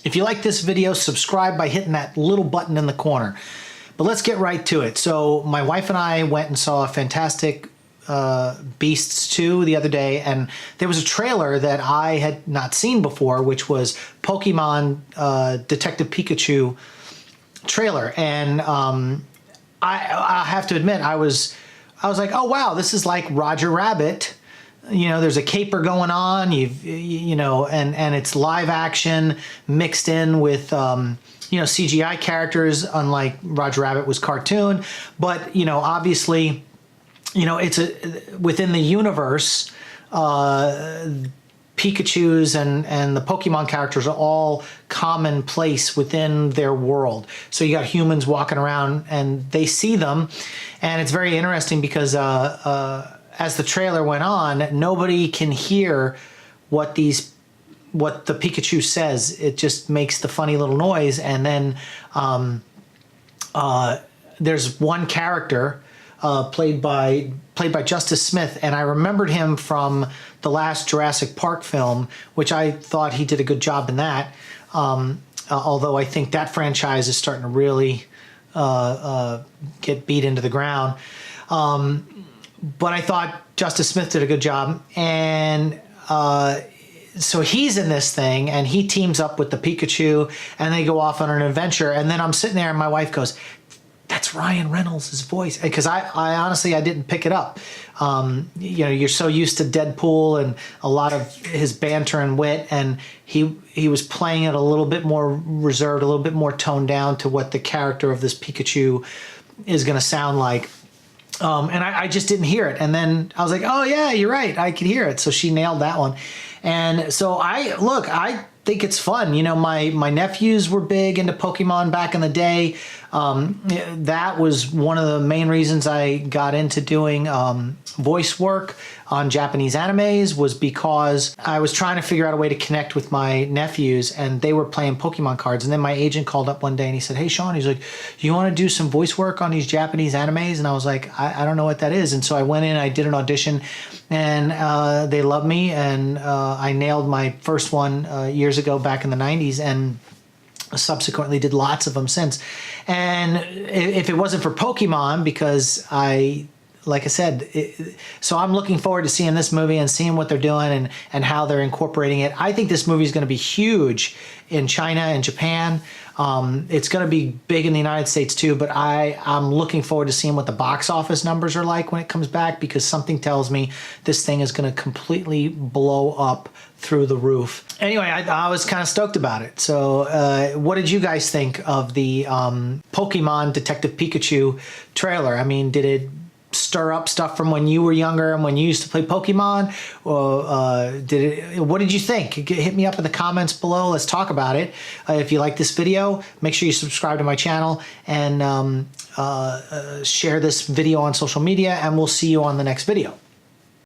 If you like this video, subscribe by hitting that little button in the corner. But let's get right to it. So my wife and I went and saw Fantastic Beasts 2 the other day, and there was a trailer that I had not seen before, which was Pokemon Detective Pikachu trailer. And I have to admit, I was like, oh wow, this is like Roger Rabbit. You know, there's a caper going on, you know, and it's live action mixed in with, you know, CGI characters, unlike Roger Rabbit was cartoon. But, you know, obviously, you know, it's within the universe, Pikachu's and the Pokemon characters are all commonplace within their world. So you got humans walking around and they see them. And it's very interesting because, as the trailer went on, nobody can hear what the Pikachu says. It just makes the funny little noise, and then there's one character played by Justice Smith, and I remembered him from the last Jurassic Park film, which I thought he did a good job in that. Although I think that franchise is starting to really get beat into the ground. But I thought Justice Smith did a good job. And so he's in this thing, and he teams up with the Pikachu, and they go off on an adventure. And then I'm sitting there, and my wife goes, that's Ryan Reynolds' voice. Because I honestly, I didn't pick it up. You know, you're so used to Deadpool and a lot of his banter and wit, and he was playing it a little bit more reserved, a little bit more toned down to what the character of this Pikachu is going to sound like. And I just didn't hear it. And then I was like, oh yeah, you're right, I could hear it. So she nailed that one. And so I think it's fun. You know, my nephews were big into Pokemon back in the day. That was one of the main reasons I got into doing voice work on Japanese animes, was because I was trying to figure out a way to connect with my nephews, and they were playing Pokemon cards. And then my agent called up one day and he said, hey Shaun, he's like, you want to do some voice work on these Japanese animes? And I was like, I don't know what that is. And so I went in, I did an audition, and they loved me, and I nailed my first one years ago back in the 90s, and subsequently did lots of them since. And if it wasn't for Pokemon, because like I said, so I'm looking forward to seeing this movie and seeing what they're doing and how they're incorporating it. I think this movie is going to be huge in China and Japan. It's going to be big in the United States too, but I'm looking forward to seeing what the box office numbers are like when it comes back, because something tells me this thing is going to completely blow up through the roof. Anyway, I was kind of stoked about it. So what did you guys think of the Pokemon Detective Pikachu trailer? I mean, did it stir up stuff from when you were younger and when you used to play Pokemon? What did you think? Hit me up in the comments below. Let's talk about it. If you like this video, make sure you subscribe to my channel and share this video on social media, and we'll see you on the next video.